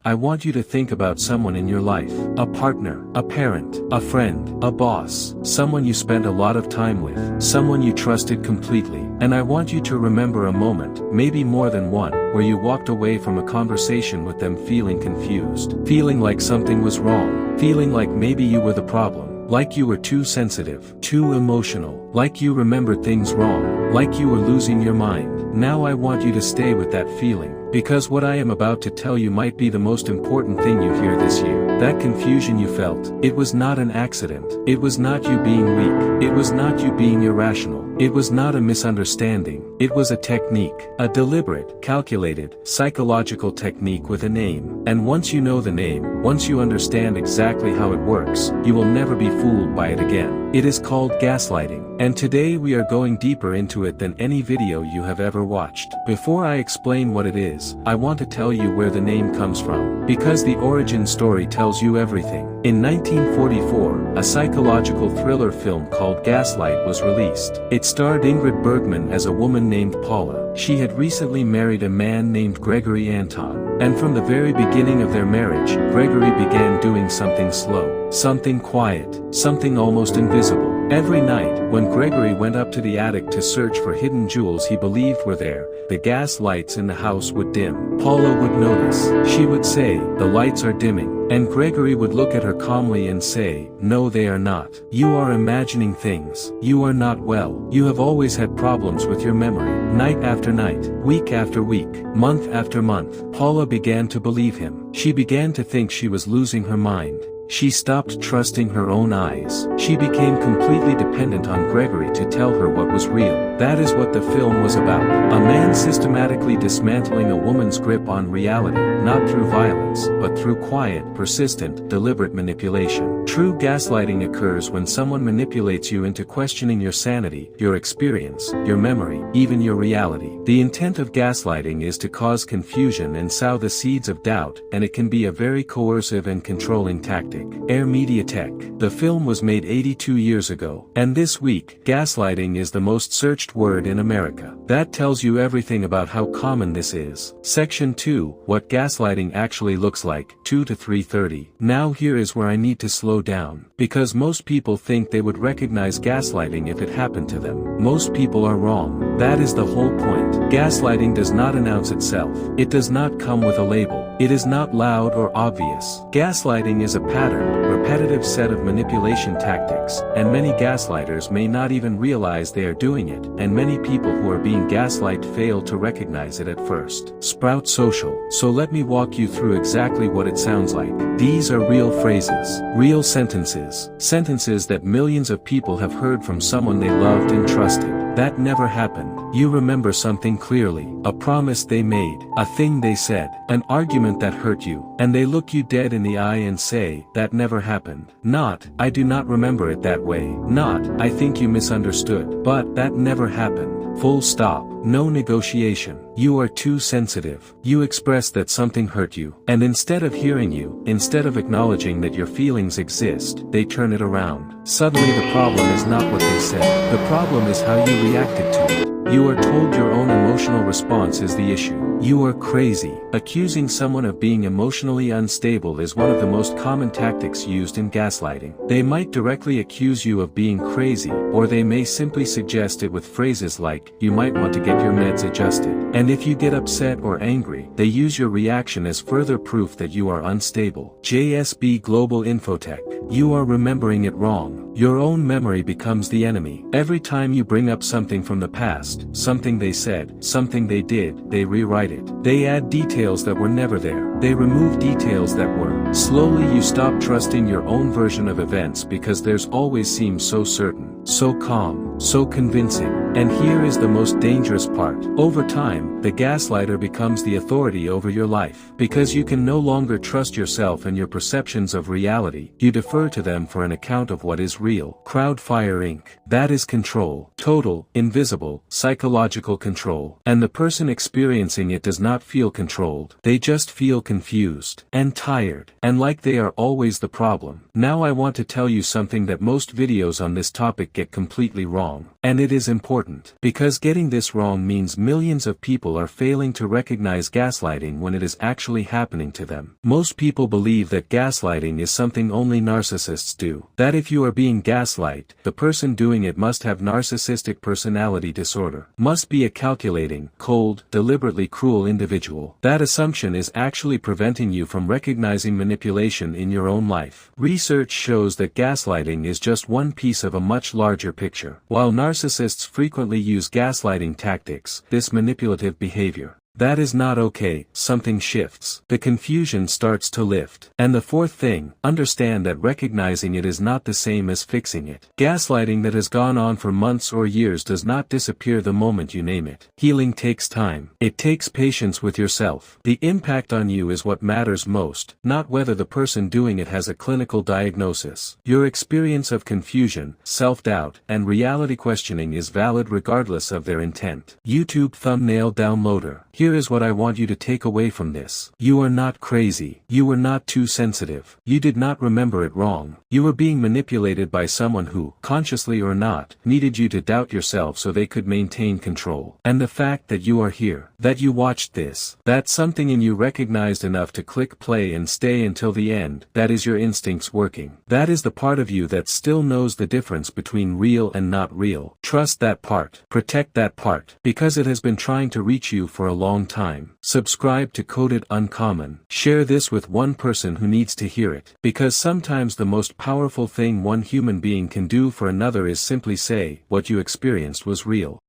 I want you to think about someone in your life. A partner, a parent, a friend, a boss, someone you spent a lot of time with, someone you trusted completely. And I want you to remember a moment, maybe more than one, where you walked away from a conversation with them feeling confused, feeling like something was wrong, feeling like maybe you were the problem, like you were too sensitive, too emotional, like you remembered things wrong, like you were losing your mind. Now I want you to stay with that feeling, because what I am about to tell you might be the most important thing you hear this year. That confusion you felt, it was not an accident. It was not you being weak. It was not you being irrational. It was not a misunderstanding. It was a technique, a deliberate, calculated, psychological technique with a name. And once you know the name, once you understand exactly how it works, you will never be fooled by it again. It is called gaslighting. And today we are going deeper into it than any video you have ever watched. Before I explain what it is, I want to tell you where the name comes from, because the origin story tells you everything. In 1944, a psychological thriller film called Gaslight was released. It starred Ingrid Bergman as a woman named Paula. She had recently married a man named Gregory Anton. And from the very beginning of their marriage, Gregory began doing something slow, something quiet, something almost invisible. Every night, when Gregory went up to the attic to search for hidden jewels he believed were there, the gas lights in the house would dim. Paula would notice. She would say, "The lights are dimming." And Gregory would look at her calmly and say, "No, they are not. You are imagining things. You are not well. You have always had problems with your memory." Night after night, week after week, month after month, Paula began to believe him. She began to think she was losing her mind. She stopped trusting her own eyes. She became completely dependent on Gregory to tell her what was real. That is what the film was about. A man systematically dismantling a woman's grip on reality, not through violence, but through quiet, persistent, deliberate manipulation. True gaslighting occurs when someone manipulates you into questioning your sanity, your experience, your memory, even your reality. The intent of gaslighting is to cause confusion and sow the seeds of doubt, and it can be a very coercive and controlling tactic. Air Media Tech. The film was made 82 years ago, and this week, gaslighting is the most searched word in America. That tells you everything about how common this is. Section 2, what gaslighting actually looks like, 2 to 3:30. Now here is where I need to slow down, because most people think they would recognize gaslighting if it happened to them. Most people are wrong. That is the whole point. Gaslighting does not announce itself. It does not come with a label. It is not loud or obvious. Gaslighting is a repetitive set of manipulation tactics, and many gaslighters may not even realize they are doing it, and many people who are being gaslighted fail to recognize it at first. Sprout Social. So let me walk you through exactly what it sounds like. These are real phrases, real sentences, sentences that millions of people have heard from someone they loved and trusted. That never happened. You remember something clearly, a promise they made, a thing they said, an argument that hurt you, and they look you dead in the eye and say, "That never happened." Not, "I do not remember it that way." Not, "I think you misunderstood." But, "That never happened." Full stop. No negotiation. You are too sensitive. You express that something hurt you, and instead of hearing you, instead of acknowledging that your feelings exist, they turn it around. Suddenly the problem is not what they said. The problem is how you reacted to it. You are told your own emotional response is the issue. You are crazy. Accusing someone of being emotionally unstable is one of the most common tactics used in gaslighting. They might directly accuse you of being crazy, or they may simply suggest it with phrases like, "You might want to get your meds adjusted." And if you get upset or angry, they use your reaction as further proof that you are unstable. JSB Global Infotech. You are remembering it wrong. Your own memory becomes the enemy. Every time you bring up something from the past, something they said, something they did, they rewrite it. They add details that were never there. They remove details that were. Slowly you stop trusting your own version of events because theirs always seems so certain, so calm, so convincing. And here is the most dangerous part. Over time, the gaslighter becomes the authority over your life. Because you can no longer trust yourself and your perceptions of reality, you defer to them for an account of what is real. Crowdfire Inc. That is control. Total, invisible, psychological control. And the person experiencing it does not feel controlled. They just feel confused, and tired, and like they are always the problem. Now I want to tell you something that most videos on this topic get completely wrong. wrong. And it is important, because getting this wrong means millions of people are failing to recognize gaslighting when it is actually happening to them. Most people believe that gaslighting is something only narcissists do. That if you are being gaslight, the person doing it must have narcissistic personality disorder, must be a calculating, cold, deliberately cruel individual. That assumption is actually preventing you from recognizing manipulation in your own life. Research shows that gaslighting is just one piece of a much larger picture. While narcissists frequently use gaslighting tactics, this manipulative behavior, that is not okay, something shifts. The confusion starts to lift. And the fourth thing, understand that recognizing it is not the same as fixing it. Gaslighting that has gone on for months or years does not disappear the moment you name it. Healing takes time. It takes patience with yourself. The impact on you is what matters most, not whether the person doing it has a clinical diagnosis. Your experience of confusion, self-doubt, and reality questioning is valid regardless of their intent. YouTube thumbnail downloader. Here is what I want you to take away from this. You are not crazy. You were not too sensitive. You did not remember it wrong. You were being manipulated by someone who, consciously or not, needed you to doubt yourself so they could maintain control. And the fact that you are here, that you watched this, that something in you recognized enough to click play and stay until the end, that is your instincts working. That is the part of you that still knows the difference between real and not real. Trust that part. Protect that part. Because it has been trying to reach you for a long time. Subscribe to Coded Uncommon. Share this with one person who needs to hear it. Because sometimes the most powerful thing one human being can do for another is simply say, what you experienced was real.